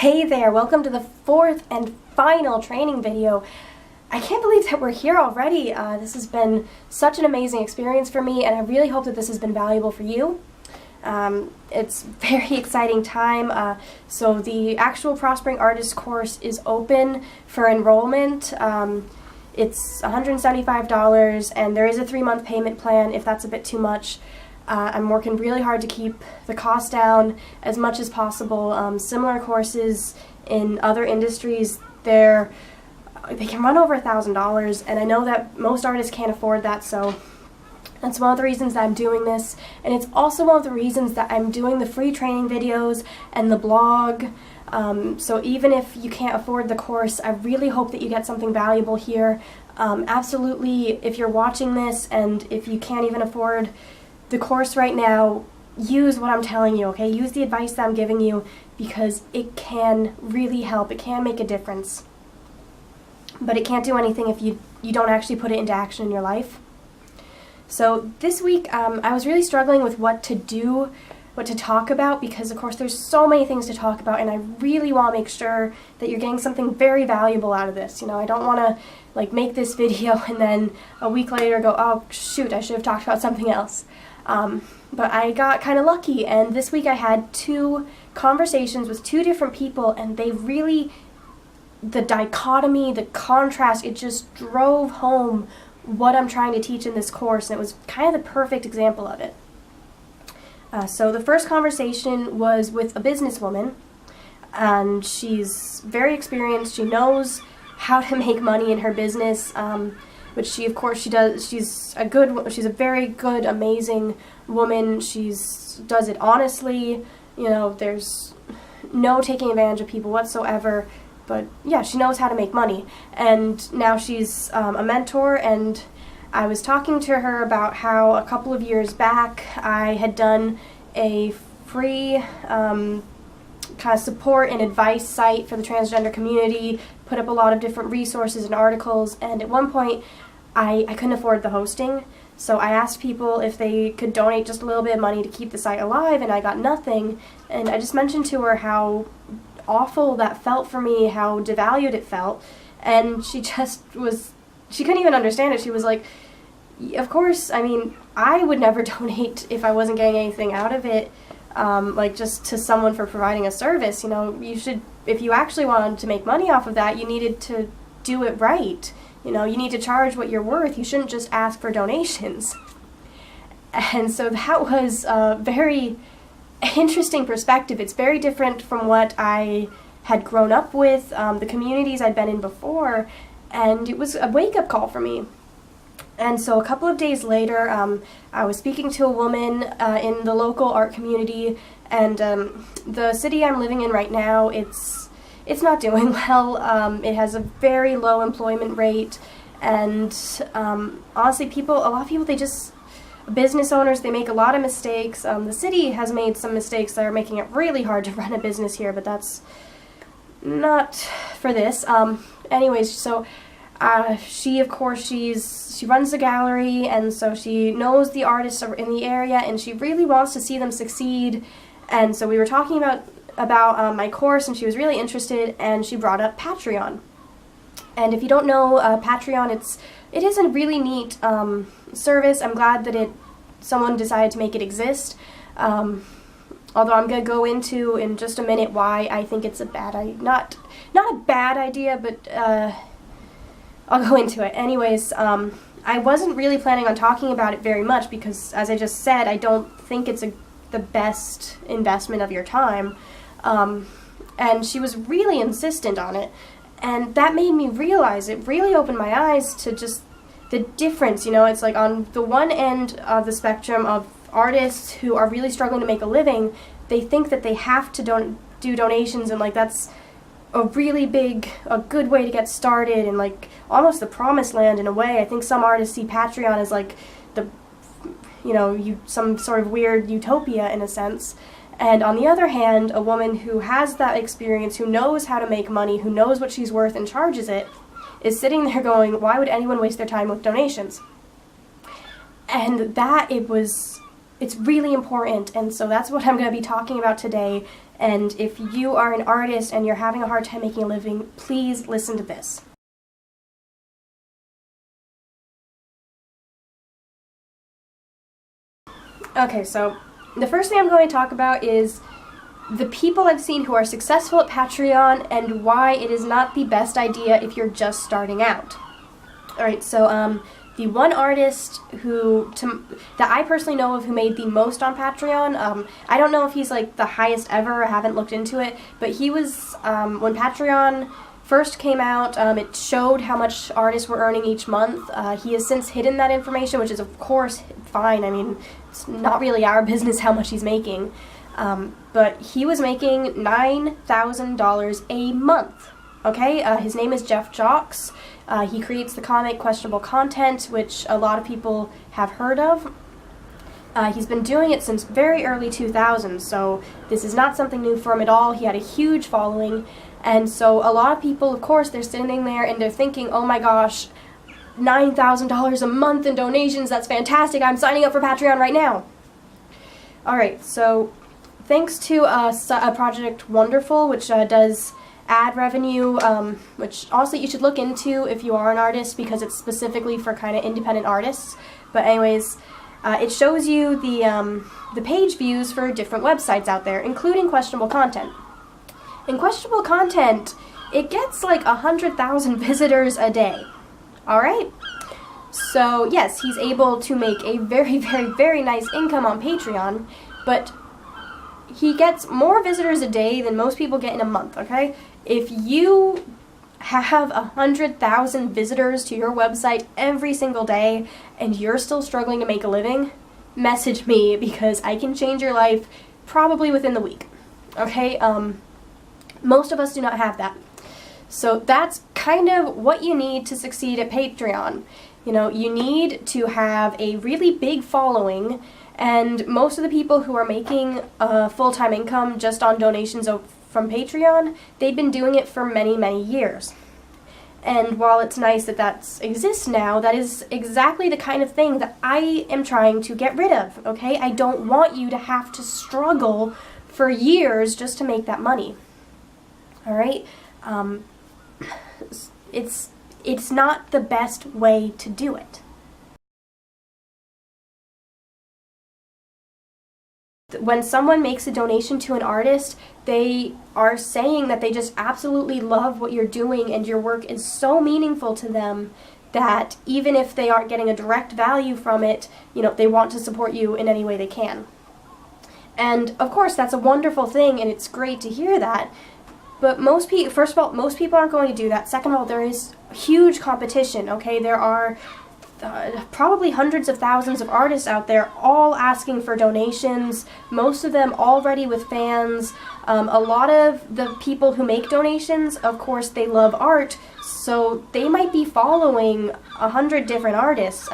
Hey there, welcome to the fourth and final training video. I can't believe that we're here already. This has been such an amazing experience for me, and I really hope that this has been valuable for you. It's a very exciting time. So the actual Prospering Artist course is open for enrollment. It's $175, and there is a 3-month payment plan if that's a bit too much. I'm working really hard to keep the cost down as much as possible. Similar courses in other industries, they can run over $1,000, and I know that most artists can't afford that, so that's one of the reasons that I'm doing this. And it's also one of the reasons that I'm doing the free training videos and the blog. So even if you can't afford the course, I really hope that you get something valuable here. Absolutely, if you're watching this and if you can't even afford the course right now, use what I'm telling you, okay? Use the advice that I'm giving you, because it can really help. It can make a difference. But it can't do anything if you don't actually put it into action in your life. So this week, I was really struggling with what to do, what to talk about, because of course there's so many things to talk about, and I really want to make sure that you're getting something very valuable out of this. You know, I don't want to make this video and then a week later go, oh shoot, I should have talked about something else. But I got kind of lucky, and this week I had 2 conversations with 2 different people, and they really, the dichotomy, the contrast, it just drove home what I'm trying to teach in this course, and it was kind of the perfect example of it. So the first conversation was with a businesswoman, and she's very experienced. She knows how to make money in her business, which she does. She's a very good, amazing woman. Does it honestly. You know, there's no taking advantage of people whatsoever. But yeah, she knows how to make money. And now she's a mentor, and I was talking to her about how a couple of years back I had done a free kind of support and advice site for the transgender community, put up a lot of different resources and articles, and at one point I couldn't afford the hosting, so I asked people if they could donate just a little bit of money to keep the site alive, and I got nothing. And I just mentioned to her how awful that felt for me, how devalued it felt, and she couldn't even understand it. She was like, of course, I mean, I would never donate if I wasn't getting anything out of it, just to someone for providing a service. You know, if you actually wanted to make money off of that, you needed to do it right. You know, you need to charge what you're worth. You shouldn't just ask for donations. And so that was a very interesting perspective. It's very different from what I had grown up with, the communities I'd been in before, and it was a wake-up call for me. And so a couple of days later, I was speaking to a woman in the local art community, and the city I'm living in right now, it's not doing well. It has a very low employment rate, and honestly, a lot of people, business owners, they make a lot of mistakes. The city has made some mistakes that are making it really hard to run a business here, but that's not for this. Anyways, so she, of course, she runs the gallery, and so she knows the artists in the area, and she really wants to see them succeed. And so we were talking about my course, and she was really interested, and she brought up Patreon. And if you don't know Patreon, it is a really neat service. I'm glad that someone decided to make it exist. Although I'm going to go into in just a minute why I think it's a bad idea. Not a bad idea, but I'll go into it. Anyways, I wasn't really planning on talking about it very much because, as I just said, I don't think it's the best investment of your time. And she was really insistent on it. And that made me realize, it really opened my eyes to just the difference. You know, it's like on the one end of the spectrum of artists who are really struggling to make a living, they think that they have to do donations, and that's a really good way to get started, and almost the promised land in a way. I think some artists see Patreon as some sort of weird utopia in a sense. And on the other hand, a woman who has that experience, who knows how to make money, who knows what she's worth and charges it, is sitting there going, why would anyone waste their time with donations? And it was It's really important, and so that's what I'm going to be talking about today. And if you are an artist and you're having a hard time making a living, please listen to this. Okay, so the first thing I'm going to talk about is the people I've seen who are successful at Patreon and why it is not the best idea if you're just starting out. Alright, so the one artist that I personally know of who made the most on Patreon, I don't know if he's like the highest ever, I haven't looked into it, but he was, when Patreon first came out, it showed how much artists were earning each month. He has since hidden that information, which is of course fine. I mean, it's not really our business how much he's making. But he was making $9,000 a month. Okay, his name is Jeff Jocks. He creates the comic Questionable Content, which a lot of people have heard of. He's been doing it since very early 2000s, so this is not something new for him at all. He had a huge following, and so a lot of people, of course, they're sitting there and they're thinking, oh my gosh, $9,000 a month in donations, that's fantastic, I'm signing up for Patreon right now. Alright, so thanks to a project Wonderful, which does ad revenue, which also you should look into if you are an artist, because it's specifically for kind of independent artists. But anyways, it shows you the page views for different websites out there, including Questionable Content. In Questionable Content, it gets like 100,000 visitors a day. Alright? So yes, he's able to make a very, very, very nice income on Patreon, but he gets more visitors a day than most people get in a month, okay? If you have 100,000 visitors to your website every single day and you're still struggling to make a living, message me, because I can change your life probably within the week, okay? Most of us do not have that. So that's kind of what you need to succeed at Patreon. You know, you need to have a really big following, and most of the people who are making a full-time income just on donations from Patreon, they've been doing it for many, many years. And while it's nice that that exists now, that is exactly the kind of thing that I am trying to get rid of, okay? I don't want you to have to struggle for years just to make that money. Alright? It's not the best way to do it. When someone makes a donation to an artist, they are saying that they just absolutely love what you're doing and your work is so meaningful to them that even if they aren't getting a direct value from it, you know, they want to support you in any way they can. And of course, that's a wonderful thing and it's great to hear that. But first of all, most people aren't going to do that. Second of all, there is huge competition, okay? There are probably hundreds of thousands of artists out there all asking for donations, most of them already with fans. A lot of the people who make donations, of course, they love art, so they might be following 100 different artists.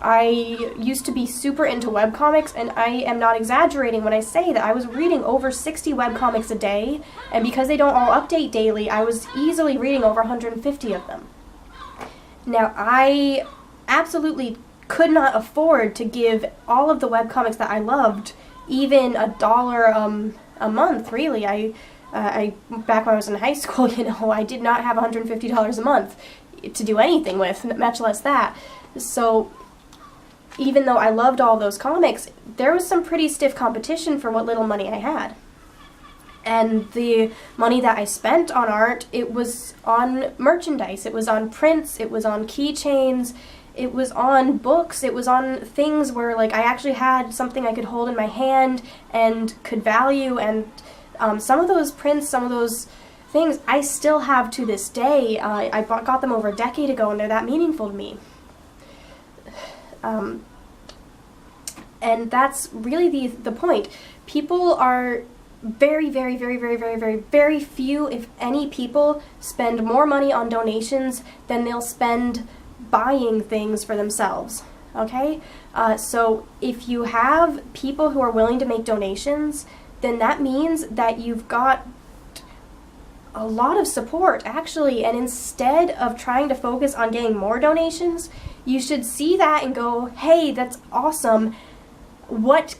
I used to be super into webcomics, and I am not exaggerating when I say that I was reading over 60 webcomics a day, and because they don't all update daily, I was easily reading over 150 of them. Now, I absolutely could not afford to give all of the webcomics that I loved even $1 a month, really. I back when I was in high school, you know, I did not have $150 a month to do anything with, much less that. So even though I loved all those comics, there was some pretty stiff competition for what little money I had. And the money that I spent on art, it was on merchandise, it was on prints, it was on keychains, it was on books, it was on things where like I actually had something I could hold in my hand and could value, and some of those prints, some of those things I still have to this day. I got them over a decade ago and they're that meaningful to me. And that's really the point. People are very, very, very, very, very, very, very few, if any, people spend more money on donations than they'll spend buying things for themselves. Okay? So if you have people who are willing to make donations, then that means that you've got a lot of support, actually. And instead of trying to focus on getting more donations, you should see that and go, hey, that's awesome. What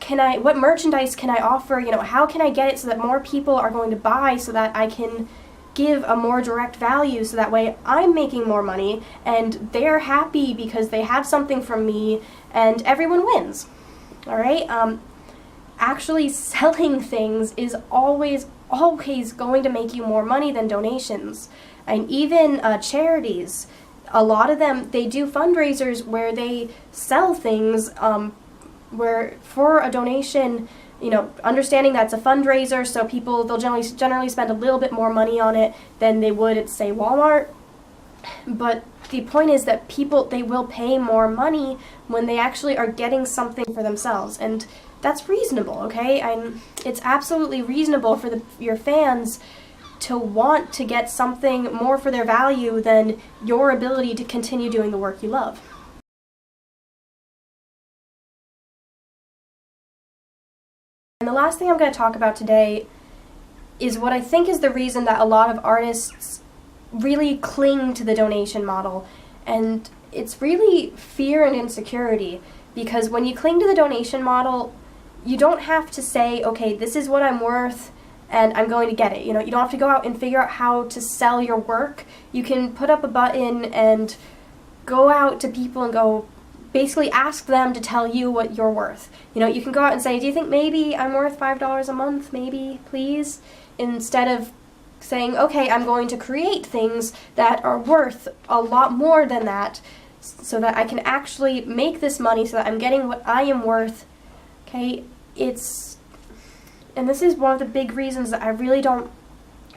merchandise can I offer? How can I get it so that more people are going to buy, so that I can give a more direct value, so that way I'm making more money and they're happy because they have something from me and everyone wins. All right? Actually selling things is always going to make you more money than donations. And even charities, a lot of them, they do fundraisers where they sell things where for a donation, understanding that's a fundraiser, so they'll generally spend a little bit more money on it than they would at, say, Walmart. But the point is that they will pay more money when they actually are getting something for themselves, and that's reasonable, okay? It's absolutely reasonable for your fans to want to get something more for their value than your ability to continue doing the work you love. And the last thing I'm going to talk about today is what I think is the reason that a lot of artists really cling to the donation model. And it's really fear and insecurity, because when you cling to the donation model, you don't have to say, okay, this is what I'm worth and I'm going to get it. You don't have to go out and figure out how to sell your work. You can put up a button and go out to people and go, basically ask them to tell you what you're worth. You can go out and say, do you think maybe I'm worth $5 a month, maybe, please? Instead of saying, okay, I'm going to create things that are worth a lot more than that so that I can actually make this money, so that I'm getting what I am worth. Okay, and this is one of the big reasons that I really don't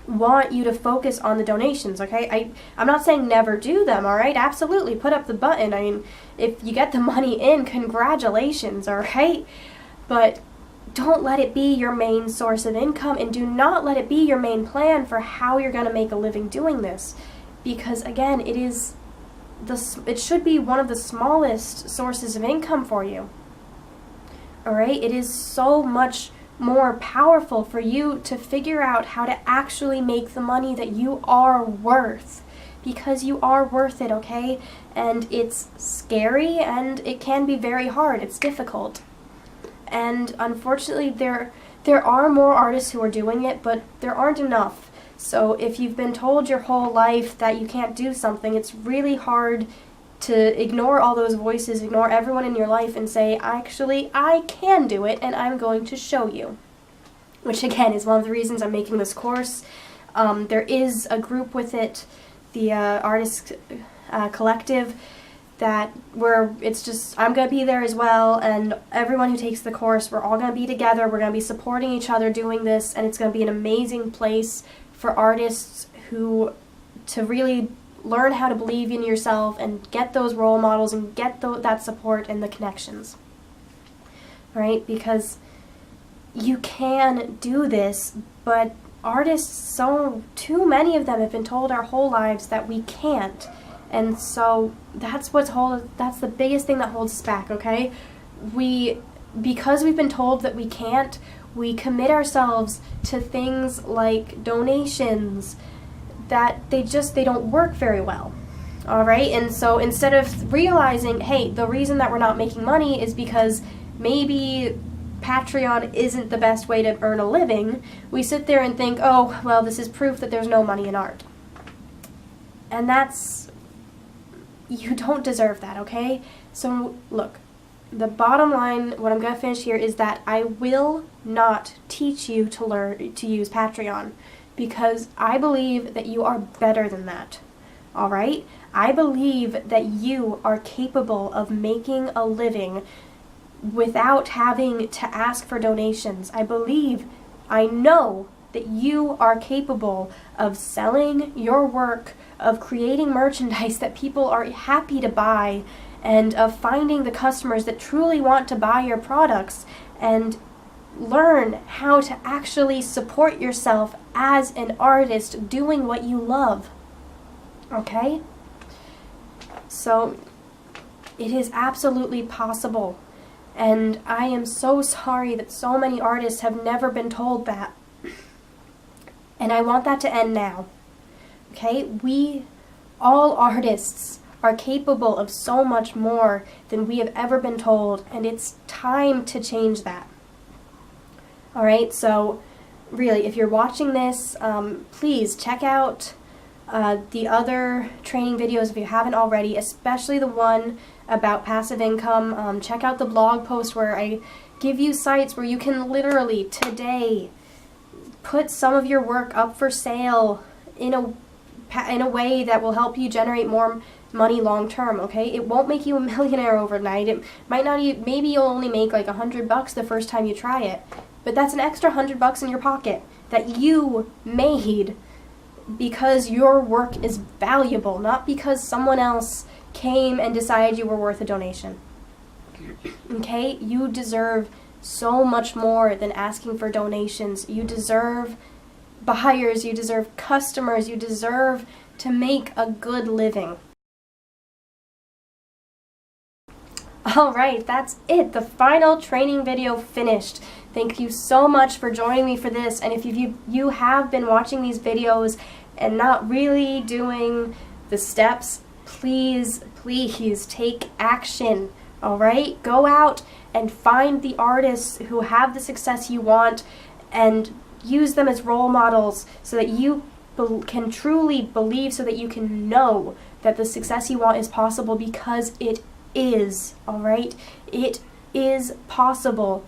want you to focus on the donations, okay? I'm not saying never do them, all right? Absolutely, put up the button. If you get the money in, congratulations, all right? But don't let it be your main source of income, and do not let it be your main plan for how you're going to make a living doing this. Because, again, it should be one of the smallest sources of income for you. All right? It is so much more powerful for you to figure out how to actually make the money that you are worth, because you are worth it, okay? And it's scary, and it can be very hard. It's difficult. And unfortunately, there are more artists who are doing it, but there aren't enough. So if you've been told your whole life that you can't do something, it's really hard to ignore all those voices, ignore everyone in your life, and say, actually, I can do it, and I'm going to show you. Which, again, is one of the reasons I'm making this course. There is a group with it, the Artist Collective, where it's just, I'm going to be there as well, and everyone who takes the course, we're all going to be together, we're going to be supporting each other doing this, and it's going to be an amazing place for artists to really learn how to believe in yourself and get those role models and get that support and the connections. Right? Because you can do this, but artists, too many of them have been told our whole lives that we can't. And so that's the biggest thing that holds us back, okay? Because we've been told that we can't, we commit ourselves to things like donations that they don't work very well. All right? And so instead of realizing, hey, the reason that we're not making money is because maybe Patreon isn't the best way to earn a living, we sit there and think, oh, well, this is proof that there's no money in art. And you don't deserve that, okay? So, look, the bottom line, what I'm going to finish here, is that I will not teach you to use Patreon, because I believe that you are better than that, all right? I believe that you are capable of making a living without having to ask for donations. I know that you are capable of selling your work, of creating merchandise that people are happy to buy, and of finding the customers that truly want to buy your products, and learn how to actually support yourself as an artist doing what you love. Okay? So, it is absolutely possible. And I am so sorry that so many artists have never been told that. And I want that to end now. Okay? We, all artists, are capable of so much more than we have ever been told, and it's time to change that. Alright, so really, if you're watching this, please check out the other training videos if you haven't already, especially the one about passive income. Check out the blog post where I give you sites where you can literally today put some of your work up for sale in a way that will help you generate more money long term, okay? It won't make you a millionaire overnight. It might not even, maybe you'll only make like $100 the first time you try it, but that's an extra $100 in your pocket that you made because your work is valuable, not because someone else came and decided you were worth a donation. Okay? You deserve so much more than asking for donations. You deserve buyers, you deserve customers, you deserve to make a good living. Alright, that's it. The final training video finished. Thank you so much for joining me for this. And if you have been watching these videos and not really doing the steps, please take action. Alright? Go out and find the artists who have the success you want and use them as role models so that you can truly believe, so that you can know that the success you want is possible, because it is, alright? It is possible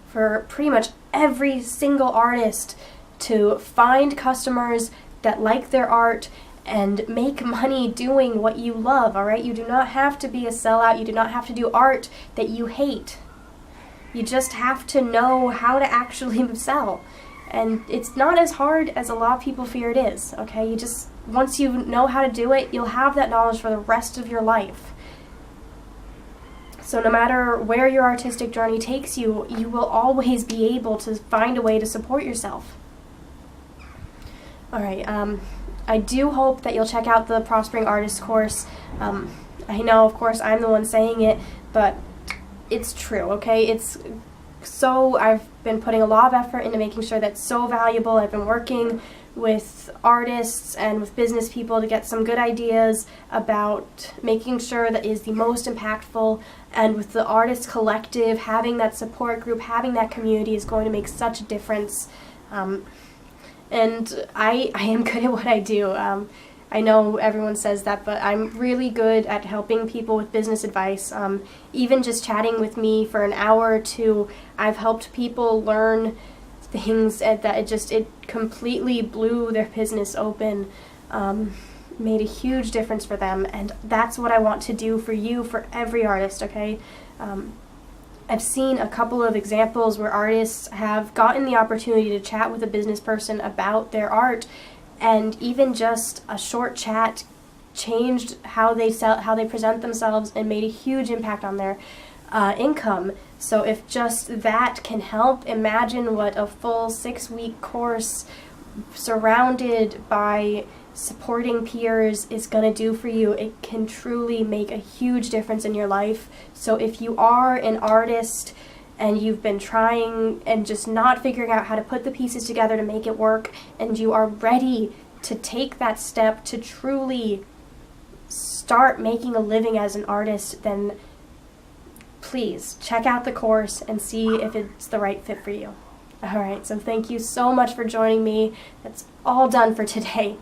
for pretty much every single artist to find customers that like their art and make money doing what you love, alright? You do not have to be a sellout. You do not have to do art that you hate. You just have to know how to actually sell. And it's not as hard as a lot of people fear it is, okay? Once you know how to do it, you'll have that knowledge for the rest of your life. So no matter where your artistic journey takes you, you will always be able to find a way to support yourself. Alright, I do hope that you'll check out the Prospering Artist course. I know, of course, I'm the one saying it, but it's true, okay? I've been putting a lot of effort into making sure that's so valuable. I've been working with artists and with business people to get some good ideas about making sure that is the most impactful, and with the Artist Collective, having that support group, having that community is going to make such a difference. And I am good at what I do. I know everyone says that, but I'm really good at helping people with business advice. Even just chatting with me for an hour or two, I've helped people learn things that it completely blew their business open, made a huge difference for them, and that's what I want to do for you, for every artist, okay? I've seen a couple of examples where artists have gotten the opportunity to chat with a business person about their art, and even just a short chat changed how they present themselves and made a huge impact on their income. So if just that can help, imagine what a full 6-week course surrounded by supporting peers is going to do for you. It can truly make a huge difference in your life. So if you are an artist and you've been trying and just not figuring out how to put the pieces together to make it work, and you are ready to take that step to truly start making a living as an artist, then please check out the course and see if it's the right fit for you. Alright, so thank you so much for joining me. That's all done for today.